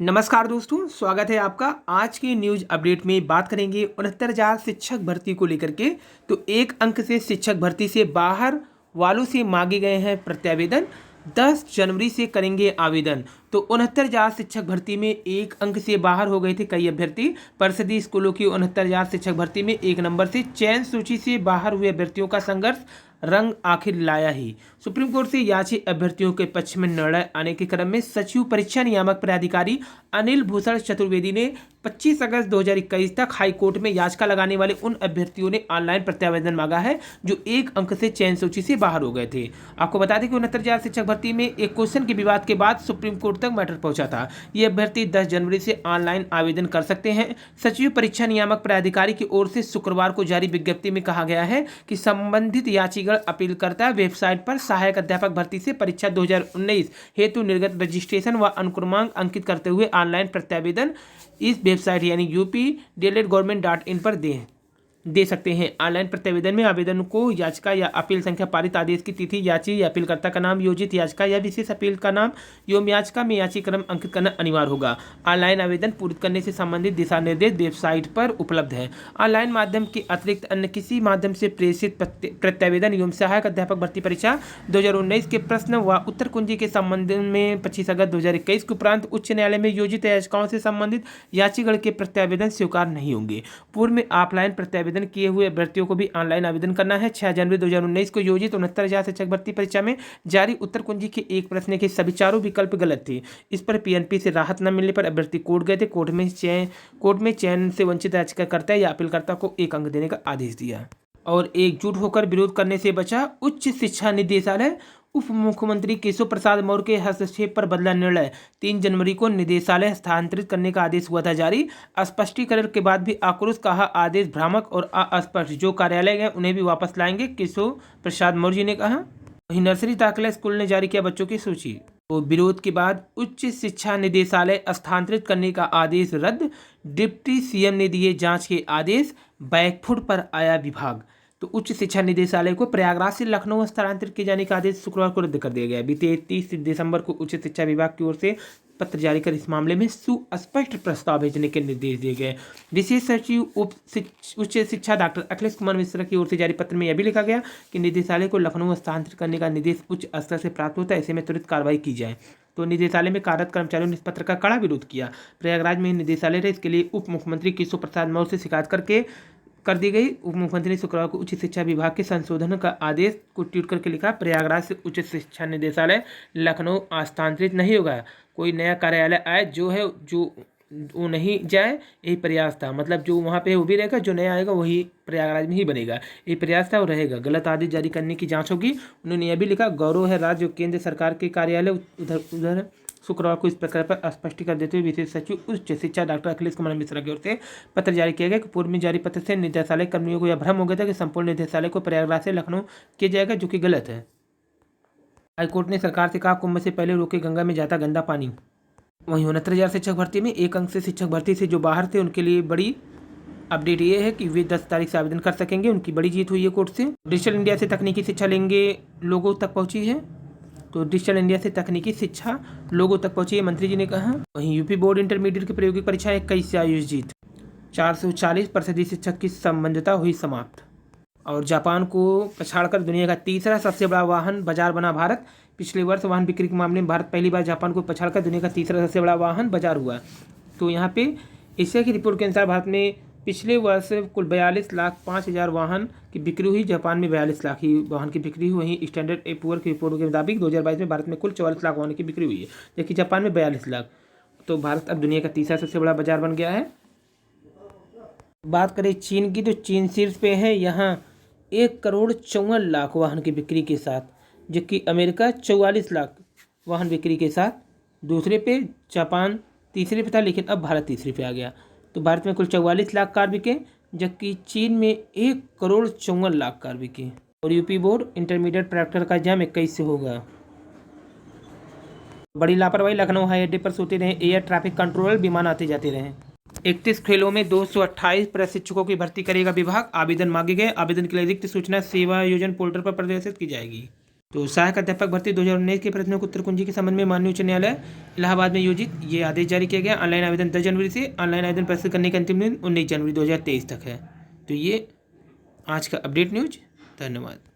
नमस्कार दोस्तों, स्वागत है आपका। आज के न्यूज अपडेट में बात करेंगे 69,000 शिक्षक भर्ती को लेकर के। तो एक अंक से शिक्षक भर्ती से बाहर वालों से मांगे गए हैं प्रत्यावेदन। 10 जनवरी से करेंगे आवेदन। तो 69,000 शिक्षक भर्ती में एक अंक से बाहर हो गए थे कई अभ्यर्थी। परिषदीय स्कूलों की 69,000 शिक्षक भर्ती में एक नंबर से चयन सूची से बाहर हुए अभ्यर्थियों का संघर्ष रंग आखिर लाया ही। सुप्रीम कोर्ट से याची अभ्यर्थियों के पक्ष में निर्णय आने के क्रम में सचिव परीक्षा नियामक प्राधिकारी अनिल भूषण चतुर्वेदी ने 25 अगस्त 2021 तक हाई कोर्ट में याचिका लगाने वाले उन अभ्यर्थियों ने ऑनलाइन प्रत्यावेदन मांगा है जो एक अंक से चयन सूची से बाहर हो गए थे। आपको बता दें कि 69,000 शिक्षक भर्ती में एक क्वेश्चन के विवाद के बाद सुप्रीम कोर्ट तक मैटर पहुंचा था। ये अभ्यर्थी 10 जनवरी से ऑनलाइन आवेदन कर सकते हैं। सचिव परीक्षा नियामक प्राधिकारी की ओर से शुक्रवार को जारी विज्ञप्ति में कहा गया है कि संबंधित याचिका अपीलकर्ता वेबसाइट पर सहायक अध्यापक भर्ती से परीक्षा 2019 हेतु निर्गत रजिस्ट्रेशन व अनुक्रमांक अंकित करते हुए ऑनलाइन प्रत्यावेदन इस वेबसाइट यानी up.government.in पर दे सकते हैं। ऑनलाइन प्रत्यावेदन में आवेदन को याचिका या अपील संख्या, पारित आदेश की तिथि, याची या अपीलकर्ता का नाम, योजित याचिका या विशेष अपील का नाम एवं याचिका में याची क्रम अंकित करना अनिवार्य होगा। ऑनलाइन आवेदन पूर्ण करने से संबंधित दिशा निर्देश वेबसाइट पर उपलब्ध है। ऑनलाइन माध्यम के अतिरिक्त अन्य किसी माध्यम से प्रेषित प्रत्यावेदन एवं सहायक अध्यापक भर्ती परीक्षा 2019 के प्रश्न व उत्तर कुंजी के संबंध में 25 अगस्त 2021 के उपरांत उच्च न्यायालय में योजित याचिकाओं से संबंधित याचिका के प्रत्यावेदन स्वीकार नहीं होंगे। पूर्व में ऑफलाइन प्रत्यावेदन किए हुए अभ्यर्थियों को भी ऑनलाइन आवेदन करना है। 6 जनवरी 2019 को योजित 69,000 शिक्षक भर्ती परीक्षा में जारी उत्तर कुंजी के एक प्रश्न के सभी चारों विकल्प गलत थे। इस पर पीएनपी से राहत न मिलने पर अभ्यर्थी कोर्ट गए थे। कोर्ट में चयन से वंचित याचिकाकर्ता या अपीलकर्ता को एक अंक देने का आदेश दिया। और एकजुट होकर विरोध करने से बचा उच्च शिक्षा निदेशालय। उप मुख्यमंत्री केशव प्रसाद मौर्य के हस्तक्षेप पर बदला निर्णय। 3 जनवरी को निदेशालय हस्तांतरित करने का आदेश हुआ था जारी। स्पष्टीकरण के बाद भी आक्रोश, कहा आदेश भ्रामक और अस्पष्ट, जो कार्यालय गए उन्हें भी वापस लाएंगे, केशव प्रसाद मौर्य जी ने कहा। वहीं नर्सरी दाखिला स्कूल ने जारी किया बच्चों की सूची। तो विरोध के बाद उच्च शिक्षा निदेशालय स्थानांतरित करने का आदेश रद्द। डिप्टी सीएम ने दिए जांच के आदेश। बैकफुट पर आया विभाग। तो उच्च शिक्षा निदेशालय को प्रयागराज से लखनऊ स्थानांतरित किए जाने का आदेश शुक्रवार को रद्द कर दिया गया। बीते 30 दिसंबर को उच्च शिक्षा विभाग की ओर से पत्र जारी कर इस मामले में सुस्पष्ट प्रस्ताव भेजने के निर्देश दिए गए। विशेष सचिव उच्च शिक्षा डॉक्टर अखिलेश कुमार मिश्रा की ओर से जारी पत्र में यह भी लिखा गया कि निदेशालय को लखनऊ स्थानांतरित करने का निर्देश उच्च स्तर से प्राप्त होता है, ऐसे में त्वरित कार्रवाई की जाए। तो निदेशालय में कार्यरत कर्मचारियों ने इस पत्र का कड़ा विरोध किया। प्रयागराज में निदेशालय रहे, इसके लिए उप मुख्यमंत्री केशव प्रसाद मौर्य से शिकायत कर दी गई। उप मुख्यमंत्री ने शुक्रवार को उच्च शिक्षा विभाग के संशोधन का आदेश को ट्वीट करके लिखा, प्रयागराज से उच्च शिक्षा निदेशालय लखनऊ स्थानांतरित नहीं होगा। कोई नया कार्यालय आए जो वो नहीं जाए, यही प्रयास था। मतलब जो वहाँ पे वो भी रहेगा, जो नया आएगा वही प्रयागराज में ही बनेगा, ये प्रयास था और रहेगा। गलत आदेश जारी करने की जांच होगी। उन्होंने यह भी लिखा, गौरव है राज्य और केंद्र सरकार के कार्यालय उधर शुक्रवार को इस प्रकार पर स्पष्टीकरण देते हुए विशेष सचिव उच्च शिक्षा डॉक्टर अखिलेश कुमार मिश्रा की ओर से पत्र जारी किया गया कि पूर्व में जारी पत्र से निदेशालय कर्मियों को यह भ्रम हो गया था कि संपूर्ण निदेशालय को प्रयागराज से लखनऊ किया जाएगा, जो कि गलत है। हाईकोर्ट ने सरकार से कहा, कुंभ से पहले रोके गंगा में जाता गंदा पानी। वहीं 69,000 शिक्षक भर्ती में एक अंक से शिक्षक भर्ती से जो बाहर थे उनके लिए बड़ी अपडेट ये है कि वे 10 तारीख से आवेदन कर सकेंगे। उनकी बड़ी जीत हुई है कोर्ट से। डिजिटल इंडिया से तकनीकी शिक्षा लेंगे लोगों तक पहुंची है। तो डिजिटल इंडिया से तकनीकी शिक्षा लोगों तक पहुंची है, मंत्री जी ने कहा। वहीं यूपी बोर्ड इंटरमीडिएट की प्रायोगिक परीक्षा 21 से आयोजित। 440 प्रतिशत शिक्षक की संबंधता हुई समाप्त। और जापान को पछाड़कर दुनिया का तीसरा सबसे बड़ा वाहन बाजार बना भारत। पिछले वर्ष वाहन बिक्री के मामले में भारत पहली बार जापान को पछाड़कर दुनिया का तीसरा सबसे बड़ा वाहन बाजार हुआ। तो यहाँ पे एशिया की रिपोर्ट के अनुसार भारत में पिछले वर्ष कुल 42,05,000 वाहन की बिक्री हुई। जापान में 42 लाख ही वाहन की बिक्री हुई। वहीं स्टैंडर्ड ए पुअर की रिपोर्ट के मुताबिक 2022 में भारत में कुल 44 लाख वाहन की बिक्री हुई है, जबकि जापान में 42 लाख। तो भारत अब दुनिया का तीसरा सबसे बड़ा बाजार बन गया है। बात करें चीन की, तो चीन शीर्ष पे है, यहाँ 1,54,00,000 वाहन की बिक्री के साथ, जबकि अमेरिका 44 लाख वाहन बिक्री के साथ दूसरे पे, जापान तीसरे पे था, लेकिन अब भारत तीसरे पे आ गया। तो भारत में कुल 44 लाख कार बिके, जबकि चीन में 1,54,00,000 कार बिके। और यूपी बोर्ड इंटरमीडिएट प्रैक्टिकल का एग्जाम 21 से होगा। बड़ी लापरवाही, लखनऊ हवाई अड्डे पर सोते रहे एयर ट्रैफिक कंट्रोलर, विमान आते जाते रहे। 31 खेलों में 228 प्रशिक्षकों की भर्ती करेगा विभाग। आवेदन मांगे गए। आवेदन के लिए रिक्त सूचना सेवा योजन पोर्टल पर प्रदर्शित की जाएगी। तो सहायक अध्यापक भर्ती 2019 के प्रश्नों के उत्तर कुंजी के संबंध में माननीय उच्च न्यायालय इलाहाबाद में योजित ये आदेश जारी किया गया। ऑनलाइन आवेदन 10 जनवरी से, ऑनलाइन आवेदन प्रस्तुत करने का अंतिम दिन 19 जनवरी 2023 तक है। तो ये आज का अपडेट न्यूज। धन्यवाद।